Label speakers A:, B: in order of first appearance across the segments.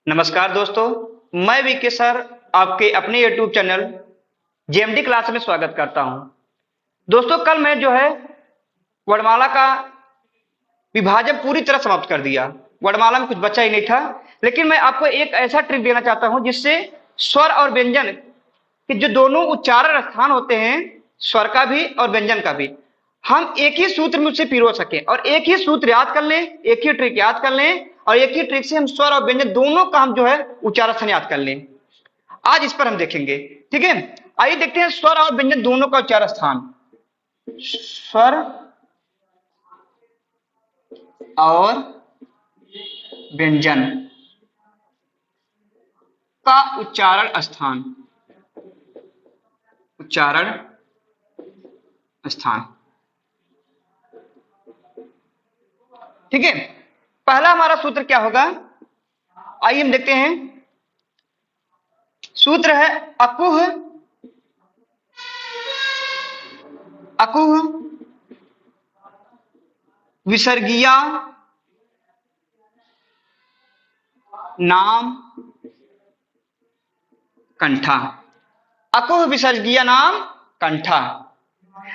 A: नमस्कार दोस्तों, मैं वीके सर आपके अपने यूट्यूब चैनल जेएमडी क्लास में स्वागत करता हूं। दोस्तों, कल मैं जो है वर्णमाला का विभाजन पूरी तरह समाप्त कर दिया। वर्णमाला में कुछ बचा ही नहीं था, लेकिन मैं आपको एक ऐसा ट्रिक देना चाहता हूं जिससे स्वर और व्यंजन के जो दोनों उच्चारण स्थान होते हैं, स्वर का भी और व्यंजन का भी, हम एक ही सूत्र में उसे पिरो सके और एक ही सूत्र याद कर लें, एक ही ट्रिक याद कर लें और एक ही ट्रिक से हम स्वर और व्यंजन दोनों का हम जो है उच्चारण स्थान याद कर लें। आज इस पर हम देखेंगे। ठीक है, आइए देखते हैं स्वर और व्यंजन दोनों का उच्चारण स्थान। स्वर और व्यंजन का उच्चारण स्थान। उच्चारण स्थान, ठीक है। पहला हमारा सूत्र क्या होगा, आइए हम देखते हैं। सूत्र है अकुह, अकुह विसर्गीया नाम कंठा। अकुह विसर्गीय नाम कंठा।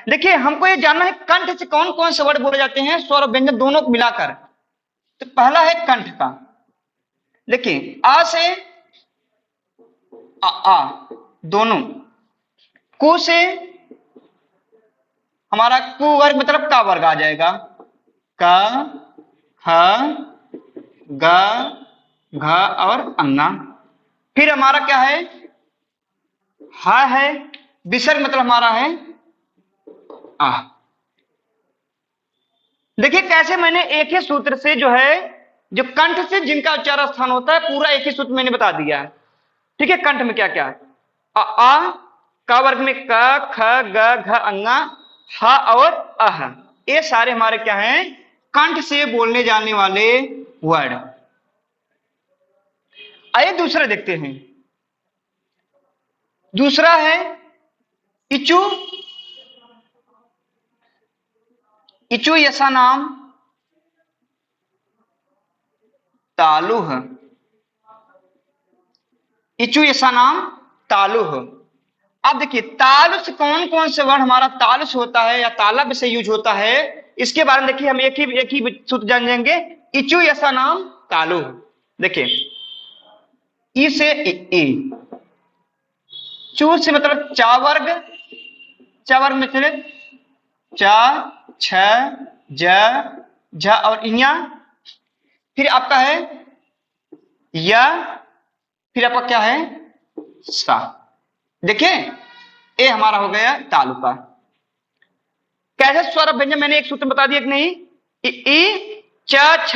A: देखिए, हमको ये जानना है कंठ से कौन कौन से वर्ड बोले जाते हैं स्वर और व्यंजन दोनों को मिलाकर। तो पहला है कंठ का। देखिए, आ से आ दोनों, कु से हमारा कु वर्ग मतलब का वर्ग आ जाएगा। का, ख, ग, घ और अंगा। फिर हमारा क्या है, हा है, विसर्ग मतलब हमारा है आ। देखिए कैसे मैंने एक ही सूत्र से जो है, जो कंठ से जिनका उच्चारण स्थान होता है, पूरा एक ही सूत्र मैंने बता दिया है। ठीक है, कंठ में क्या क्या है, आ, का वर्ग में क, ख, ग, घ, अंगा, ह और अह, ये सारे हमारे क्या हैं, कंठ से बोलने जाने वाले वर्ड। आइए दूसरा देखते हैं। दूसरा है इचु, इचु यसा नाम तालुह। इचु यसा नाम तालुह। अब देखिए, तालु से कौन कौन से वर्ड हमारा तालु से होता है या तालब से यूज होता है, इसके बारे में देखिए हम एक ही सूत्र जान जाएंगे। इचु यसा नाम तालुह। देखिए, ई से ई, चू से मतलब चा वर्ग, चा वर्ग में चले चा, छ, ज, झ और इया। फिर आपका है या, फिर आपका क्या है सा। देखिए, ये हमारा हो गया तालु का। कैसे स्वर और व्यंजन मैंने एक सूत्र बता दिया कि नहीं, ई, च, छ,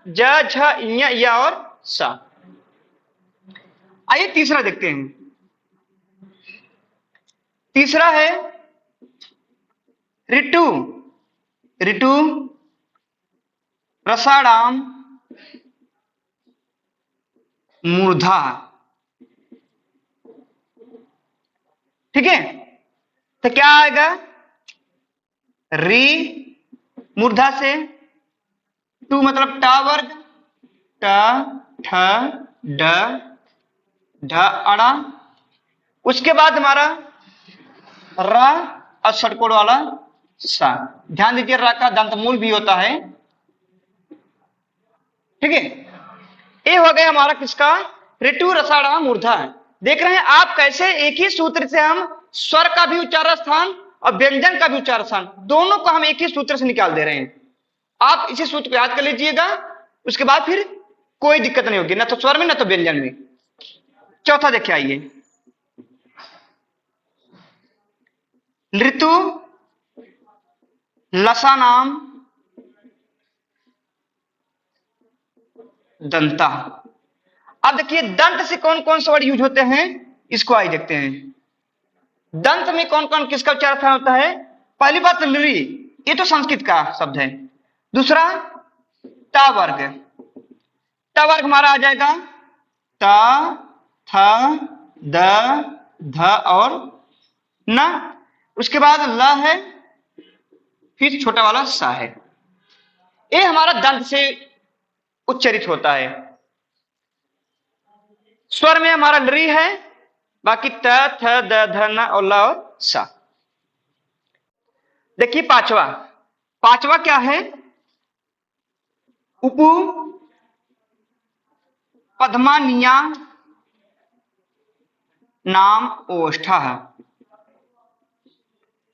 A: ज, झ, इया, या और सा। आइए तीसरा देखते हैं। तीसरा है ऋतु, ऋतु रसाणाम मूर्धा। ठीक है, तो क्या आएगा, री मूर्धा से, टू मतलब टा वर्ग, ट, ठ, ड, ढ अड़ा। उसके बाद हमारा रा और षटकोण वाला सा। ध्यान दीजिए, रा का दंत मूल भी होता है। ठीक है, ये हो गया हमारा किसका, ऋतु रसाड़ा मूर्धा। देख रहे हैं आप कैसे एक ही सूत्र से हम स्वर का भी उच्चारण स्थान और व्यंजन का भी उच्चारण स्थान दोनों को हम एक ही सूत्र से निकाल दे रहे हैं। आप इसी सूत्र को याद कर लीजिएगा, उसके बाद फिर कोई दिक्कत नहीं होगी, ना तो स्वर में ना तो व्यंजन में। चौथा देखिए, आइए ऋतु लसा नाम दंता। अब देखिए, दंत से कौन कौन से वर्ड यूज होते हैं, इसको आइए देखते हैं। दंत में कौन कौन किसका उच्चारण होता है। पहली बात लृ, ये तो संस्कृत का शब्द है। दूसरा टा वर्ग, टा वर्ग हमारा आ जाएगा ता, थ, द, ध और न। उसके बाद ल है, फिर छोटा वाला सा है। ये हमारा दंत से उच्चरित होता है। स्वर में हमारा लरी है, बाकी त थ द ध न और ल और सा। देखिए पांचवा, पांचवा क्या है? उपु पद्मानिया नाम ओष्ठ।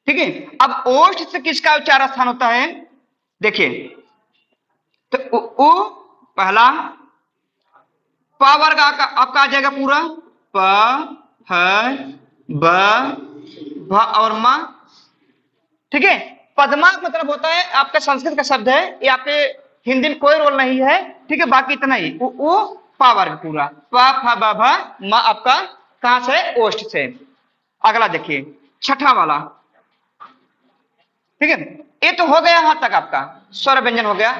A: ठीक है, अब ओष्ठ से किसका उच्चारण स्थान होता है? देखिए, तो उ पहला, प वर्ग आपका आ जाएगा पूरा, प ह ब भ और म। ठीक है, पद्मा मतलब होता है आपका संस्कृत का शब्द है, ये आपके हिंदी में कोई रोल नहीं है। ठीक है, बाकी इतना ही, उ प वर्ग पूरा, प फ ब भ म आपका कहां से? ओष्ठ से। अगला देखिए छठा वाला। ठीक है, ये तो हो गया यहां तक आपका स्वर व्यंजन हो गया।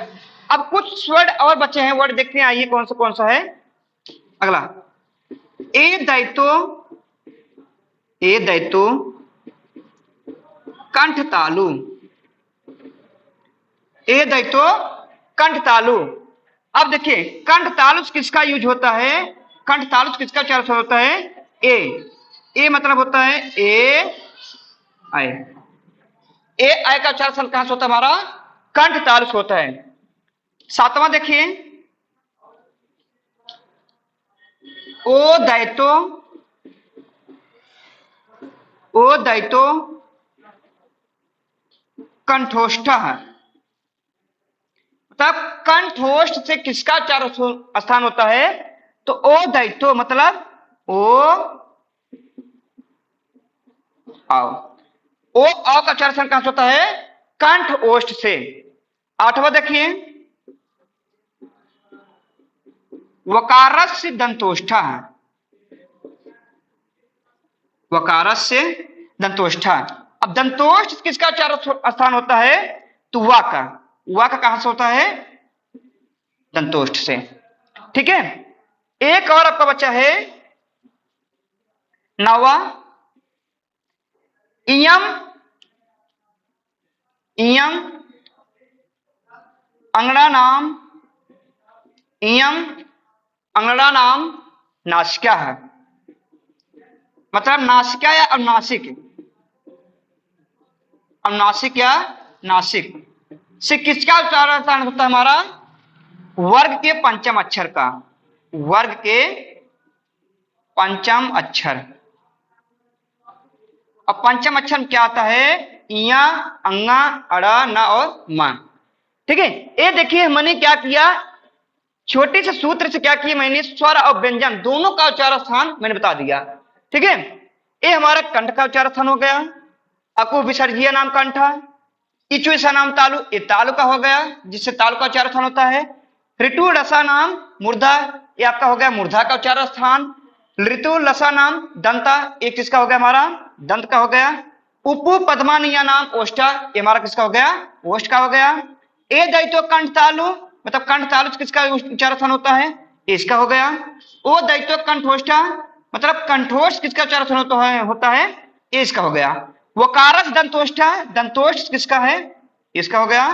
A: अब कुछ वर्ड और बचे हैं, वर्ड देखते हैं, आइए कौन सा है। अगला ए दैतो, ए दैतो कंठ तालु, ए दैतो कंठ तालु। अब देखिए कंठ तालुस किसका यूज होता है? कंठ तालुस किसका उच्चारण होता है? ए। ए मतलब होता है ए आय, ए आय का उच्चारण कहां से होता है हमारा? कंठ तालुस होता है। सातवां देखिए, ओ दैतो, ओ दैतो कंठोष्ठ, तब कंठोष्ठ से किसका उच्चारण स्थान होता है? तो ओ दैतो मतलब ओ आओ, ओ आओ का उच्चारण कहां से होता है? कंठ ओष्ठ से। आठवां देखिए, वकारस्य दंतोष्ठ, वकारस्य दंतोष्ठ। अब दंतोष्ठ किसका उच्चारण स्थान होता है? तो वा का, वा का कहां से होता है? दंतोष्ठ से। ठीक है, एक और आपका बच्चा है नवा, इयम, इयम अंगड़ा नाम, इयम अंगड़ा नाम नासिका है, मतलब नासिका या अनुनासिक, अनुनासिक या नासिक से किसका उच्चारण होता है हमारा? वर्ग के पंचम अक्षर का, वर्ग के पंचम अक्षर। अब पंचम अक्षर में क्या आता है? इया, अंगा, अड़ा, न और मा। ठीक है, ये देखिए मैंने क्या किया, छोटे से सूत्र से क्या किया मैंने, स्वर और व्यंजन दोनों का उच्चारण स्थान मैंने बता दिया। ठीक है, ये हमारा कंठ का उच्चारण स्थान हो गया। अकु विसर्जीय नाम कंठ, इचु ऐसा नाम तालु, ये तालु का हो गया जिससे तालु का उच्चारण स्थान होता है। ऋतु रसा नाम मूर्धा, ये आपका हो गया मूर्धा का उच्चारण स्थान। ऋतु लसा नाम दंता, एक किसका हो गया हमारा? दंत का हो गया। उपु पद्मानिया नाम ओष्ठा, ये हमारा किसका हो गया? ओष्ठ का हो गया। ए दैतो कंठ तालु, मतलब कंठ तालु किसका उच्चारण स्थान होता है? इसका हो गया। ओ दैतो कंठोष्ठा, मतलब कंठोष्ठ किसका उच्चारण होता है? इसका हो गया। वकारस दंतोष्ठा, दंतोष्ठ किसका है? इसका हो गया।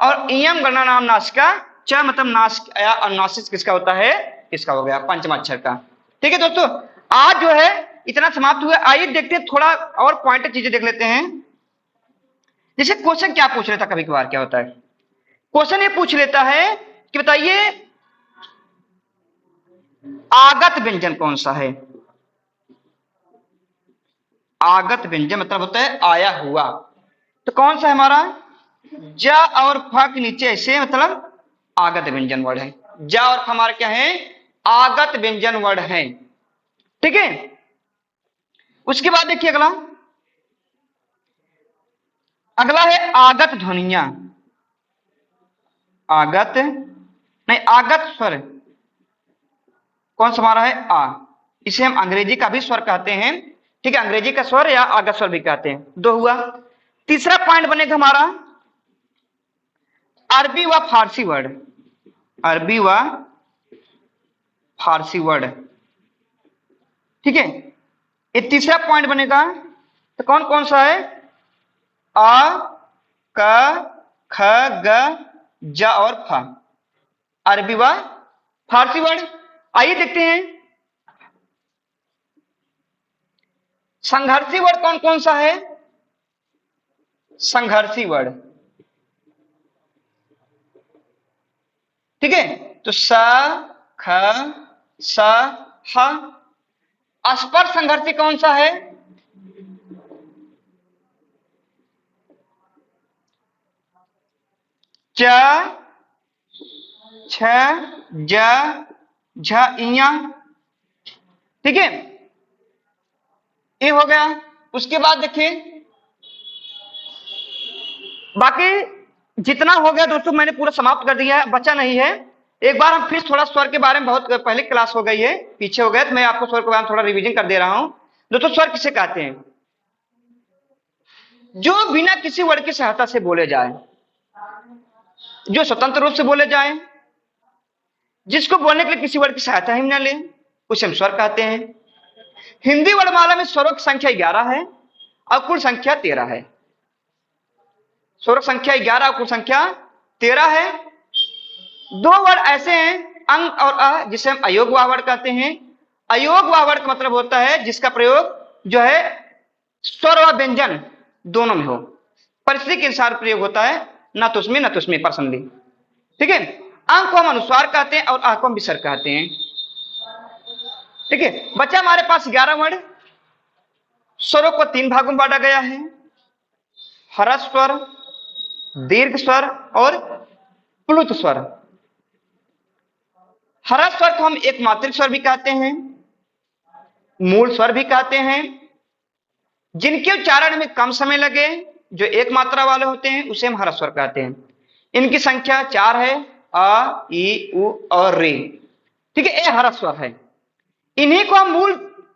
A: और इयम गणना नाम नासिका, च मतलब नासिक या अनुनासिक किसका होता है? इसका हो गया पंचम अक्षर का। ठीक है दोस्तों, आज जो है इतना समाप्त हुआ। आइए देखते हैं थोड़ा और पॉइंट चीजें देख लेते हैं। जैसे क्वेश्चन क्या पूछ लेता, कभी कभार क्या होता है, क्वेश्चन ये पूछ लेता है कि बताइए आगत व्यंजन कौन सा है? आगत व्यंजन मतलब होता है आया हुआ, तो कौन सा है हमारा? ज और फ के नीचे ऐसे मतलब आगत व्यंजन वर्ड है। ज और फ हमारे क्या है? आगत व्यंजन वर्ड है। ठीक है, उसके बाद देखिए अगला, अगला है आगत ध्वनिया। आगत नहीं, आगत स्वर कौन सा हमारा है? आ। इसे हम अंग्रेजी का भी स्वर कहते हैं। ठीक है, अंग्रेजी का स्वर या आगत स्वर भी कहते हैं। दो हुआ। तीसरा पॉइंट बनेगा हमारा अरबी व फारसी वर्ड, अरबी व फारसी वर्ड। ठीक है, ये तीसरा पॉइंट बनेगा। तो कौन कौन सा है? अ, क, ख, ग, ज और फ, अरबी व फारसी वर्ड। आइए देखते हैं संघर्षी वर्ड कौन कौन सा है? संघर्षी वर्ड, ठीक है। तो स, ख, स, ह। अस्पर्श संघर्षी कौन सा है? च, छ, ज, झ, इया, ठीक है, ये हो गया। उसके बाद देखिए बाकी जितना हो गया दोस्तों मैंने पूरा समाप्त कर दिया है, बचा नहीं है। एक बार हम फिर थोड़ा स्वर के बारे में, बहुत पहले क्लास हो गई है, पीछे हो गए, तो मैं आपको स्वर के बारे में थोड़ा रिवीजन कर दे रहा हूं। दोस्तों स्वर किसे कहते हैं? जो बिना किसी वर्ड की सहायता से बोले जाए, जो स्वतंत्र रूप से बोले जाए, जिसको बोलने के लिए किसी वर्ड की सहायता ही न ले, उसे हम स्वर कहते हैं। हिंदी वर्णमाला में स्वरों की संख्या 11 है और कुल संख्या 13 है। स्वर संख्या 11 और कुल संख्या 13 है। दो वर्ड ऐसे हैं अंग और अ, जिसे हम अयोग्य वर्ड कहते हैं। अयोग्य वर्ड का मतलब होता है जिसका प्रयोग जो है स्वर और व्यंजन दोनों में हो, परिस्थिति के अनुसार प्रयोग होता है, न तो उसमें न तो उसमें, पर्सनली, ठीक है। अंग को हम अनुस्वार कहते हैं और अ को हम विसर्ग कहते हैं, ठीक है। बच्चा हमारे पास 11 वर्ड। स्वरों को 3 भागों में बांटा गया है, ह्रस्व स्वर, दीर्घ स्वर और प्लुत स्वर। ह्रस्व स्वर को हम एक मात्रिक स्वर भी कहते हैं, मूल स्वर भी कहते हैं। जिनके उच्चारण में कम समय लगे, जो एक मात्रा वाले होते हैं, उसे हम ह्रस्व स्वर कहते हैं। इनकी संख्या 4 है, अ, ई, उ और रे, ठीक है, ये ह्रस्व स्वर है। इन्हीं को हम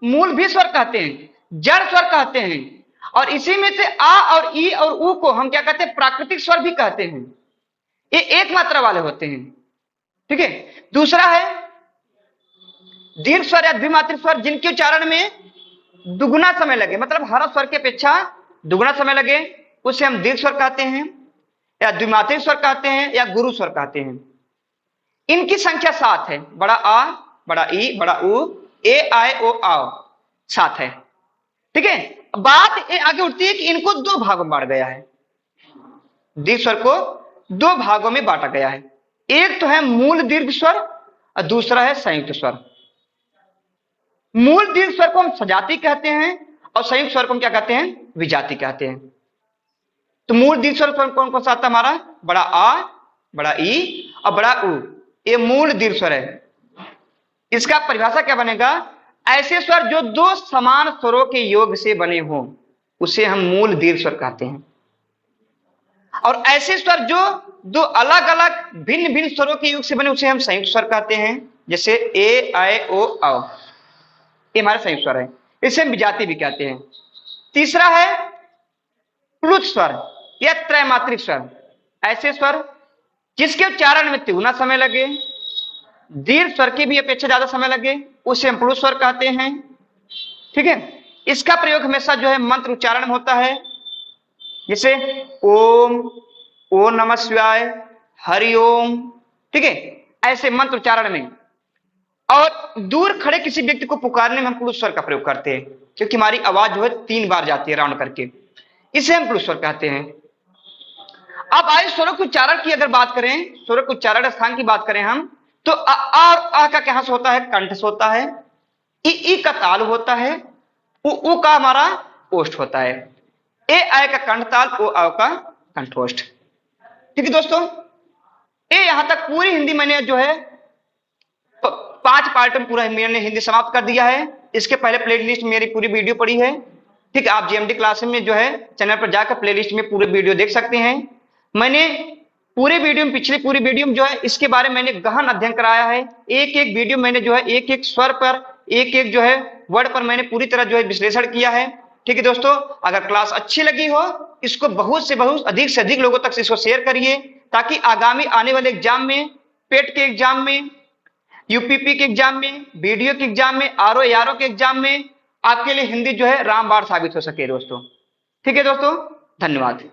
A: मूल भी स्वर कहते हैं, जड़ स्वर कहते हैं। और इसी में से आ और ई और उ को हम क्या कहते हैं? प्राकृतिक स्वर भी कहते हैं। ये एक मात्रा वाले होते हैं, ठीक है। दूसरा है दीर्घ स्वर या द्विमात्रिक स्वर, जिनके उच्चारण में दुगुना समय लगे, मतलब ह्रस्व स्वर की अपेक्षा दुगुना समय लगे, उसे हम दीर्घ स्वर कहते हैं या द्विमात्रिक स्वर कहते हैं या गुरु स्वर कहते हैं। इनकी संख्या 7 है, बड़ा आ, बड़ा ई, बड़ा उ, ए, आए, ओ, आओ, 7 है, ठीक है। बात ये आगे उठती है कि इनको 2 भागों में बांटा गया है। दीर्घ स्वर को 2 भागों में बांटा गया है। एक तो है मूल दीर्घ स्वर और दूसरा है संयुक्त स्वर। मूल दीर्घ स्वर को हम सजाती कहते हैं और संयुक्त स्वर को हम क्या कहते हैं? विजाती कहते हैं। तो मूल दीर्घ स्वर कौन कौन सा आता है हमारा? बड़ा आ, बड़ा ई और बड़ा उ, ये मूल दीर्घ स्वर है। इसका परिभाषा क्या बनेगा? ऐसे स्वर जो 2 समान स्वरों के योग से बने हों, उसे हम मूल दीर्घ स्वर कहते हैं। और ऐसे स्वर जो 2 अलग अलग भिन्न भिन्न स्वरों के योग से बने, उसे हम संयुक्त स्वर कहते हैं। जैसे ए, आए, ओ, आओ, ये हमारे संयुक्त स्वर है, इसे हम विजाती भी कहते हैं। तीसरा है प्लुत स्वर या त्रैमात्रिक स्वर। ऐसे स्वर जिसके उच्चारण में तिगुना समय लगे, दीर्घ स्वर की भी अपेक्षा ज्यादा समय लगे, उसे हम प्लुत स्वर कहते हैं, ठीक है। इसका प्रयोग हमेशा जो है मंत्र उच्चारण में होता है, जैसे ओम, ओ नमः शिवाय, हरि ओम, ठीक है, ऐसे मंत्र उच्चारण में। और दूर खड़े किसी व्यक्ति को पुकारने में हम प्लुत स्वर का प्रयोग करते हैं, क्योंकि हमारी आवाज जो है 3 बार जाती है राउंड करके, इसे हम प्लुत स्वर कहते हैं। अब आइए स्वरों के उच्चारण की अगर बात करें, स्वरों के उच्चारण स्थान की बात करें हम, तो अ और अ का कहां से होता है? कंठ से होता है। ई का ताल होता है, उ का हमारा ओष्ठ होता है। ए आय का कंठ ताल, ओ आ का कंठोष्ठ, ठीक है दोस्तों। ये यहां तक पूरी हिंदी मैंने जो है 5 पार्ट में पूरा मैंने हिंदी समाप्त कर दिया है। इसके पहले प्लेलिस्ट मेरी पूरी वीडियो पड़ी है, ठीक है। आप जीएमडी क्लास में जो है चैनल पर जाकर प्लेलिस्ट में पूरे वीडियो देख सकते हैं। मैंने पूरे वीडियो में, पिछले पूरी वीडियो में जो है इसके बारे में मैंने गहन अध्ययन कराया है। एक एक वीडियो मैंने जो है एक एक स्वर पर, एक एक जो है वर्ड पर मैंने पूरी तरह जो है विश्लेषण किया है, ठीक है दोस्तों। अगर क्लास अच्छी लगी हो, इसको बहुत से अधिक लोगों तक इसको शेयर करिए, ताकि आगामी आने वाले एग्जाम में, पेट के एग्जाम में, यूपीपी के एग्जाम में, बीडीओ के एग्जाम में, आरओ एआरओ के एग्जाम में आपके लिए हिंदी जो है रामबाण साबित हो सके दोस्तों, ठीक है दोस्तों। धन्यवाद।